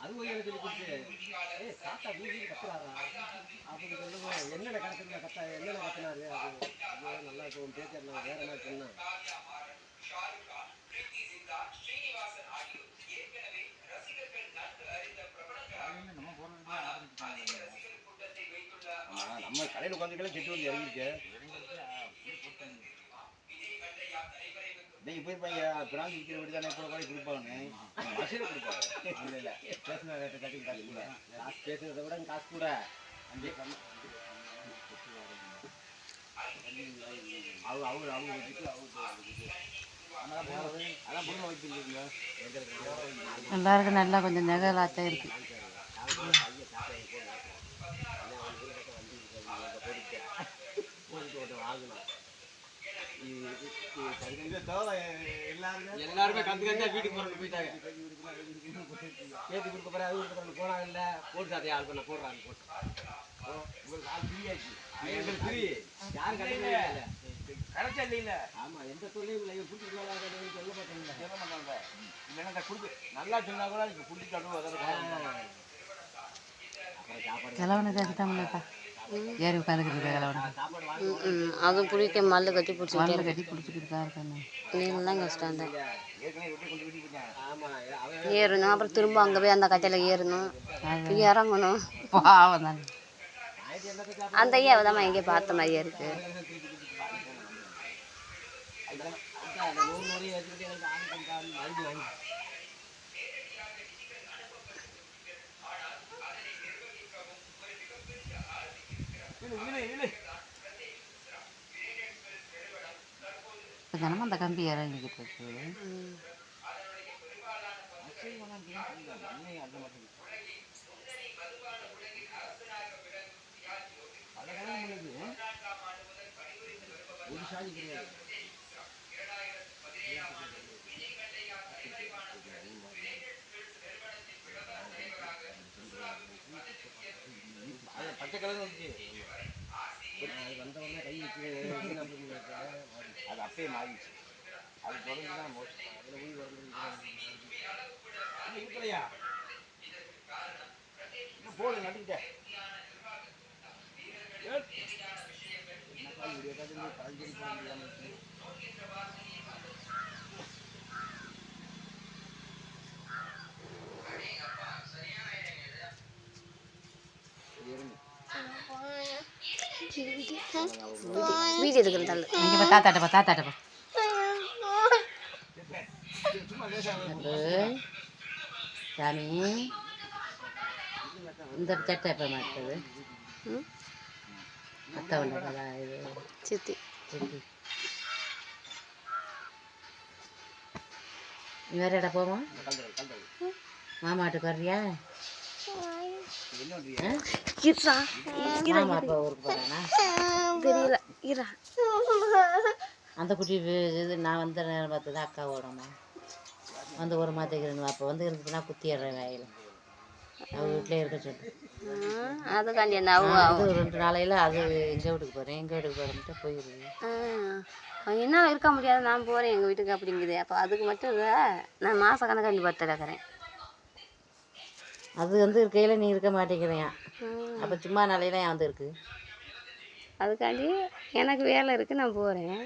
அது சொல்லி கொடுத்து தாத்தா வீடு கத்துறாரா அப்படி சொல்லுவோம். என்னென்ன கத்துனா கத்தா என்னென்ன கத்துனாரு அது நல்லா இருக்கும் பேச்சர் நான் வேற மாதிரி சொன்னேன். நம்ம கடையில் உட்காந்துக்கலாம் செட்டு வந்து இறங்கிருக்கு. நீங்கள் போயிருப்பாங்க பிராந்தி விற்கிற வீடு தானே கூட கொடுப்பாங்க மசியில் கொடுப்பாங்க. இல்லை இல்லை பேசுன ரேட்டை கட்டி காசு கூட காசு பேசுறதை விட காசு கூட அஞ்சு அவங்க வச்சுட்டு எல்லாருக்கும் நல்லா கொஞ்சம் நெகலாத்தான் இருக்கு. எல்லாருமே கந்து கந்தா வீட்டுக்கு போறோம்னு போயிட்டாங்க. ஏற்றி கொடுக்க போற அது கொடுக்க போனாங்கல்ல போட்டு சாத்தையா ஆள் பண்ண போடுறாங்க போட்டு உங்களுக்கு ஆள் ஃப்ரீயாச்சு. எங்களுக்கு ஃப்ரீ யாரும் கட்டவே இல்லை கரெக்டா இல்லைல்ல. ஆமா எந்த தொழிலும் இல்லை கொடுத்து சொல்ல மாட்டாங்க சொல்ல மாட்டாங்க. இல்லைன்னா கொடுத்து நல்லா சொன்னா கூட நீங்க குடிச்சு சாப்பிடுவோம். கிழவனுக்கு அதுதான் ஏறி உட்காந்துக்கிட்டு அதுவும் பிடிக்க மல்லு கட்டி பிடிச்சிக்கிட்டு தான் இருக்காங்க. நீங்களாம் கஷ்டம் தான் ஏறணும். அப்புறம் திரும்ப அங்கே போய் அந்த கட்டையில் ஏறணும் இறங்கணும். பாவம் தானே. அந்த ஐயாவை தான் எங்கேயே பார்த்த மாதிரியே இருக்கு. தினமும் அந்த கம்பி இறங்கிக்கிட்டு இருக்கு. பச்சை கலர் வந்துச்சு வந்தவொடனே கை வச்சு அது அப்படியே மாறிடுச்சு. அது தொடர்ந்துதான் அதில் போய் வரலையா போடு நட்டுக்கிட்டேன். வீடியோ எடுக்கிறதால இங்கே தாத்தாட்டப்பா தாத்தாட்டப்பா சாமி இந்த சட்டை எப்போ மாட்டுறது அத்தை உண்டா இது சித்தி சித்தி வேற இடம் போவோம். மாமாட்டுக்கு வர்றியா? மாமா அப்பா ஊருக்கு போறானா தெரியல. இரா அந்த குட்டி இது நான் வந்த நேரம் பார்த்தது அக்காவோடமா வந்து ஒரு மாற்றிக்கிறேன். அப்போ வந்து இருந்துச்சுன்னா குத்திடுறேன் வாயில். அவள் வீட்டிலே இருக்க சொல்லு. அதுக்காண்டி என்ன அது 2 நாளையில் அது எங்கள் வீட்டுக்கு போகிறேன் எங்கள் வீட்டுக்கு போகிறேன்ட்டு போயிடுது. என்ன இருக்க முடியாது நான் போகிறேன் எங்கள் வீட்டுக்கு அப்படிங்குது. அப்போ அதுக்கு மட்டும் இல்லை நான் மாத கணக்காண்டி பர்த்டே இருக்கிறேன். அது வந்து இருக்கையில் நீ இருக்க மாட்டேங்கிறேன். அப்போ சும்மா நாளையில ஏன் வந்து இருக்கு. அதுக்காண்டி எனக்கு வேலை இருக்குது நான் போகிறேன்.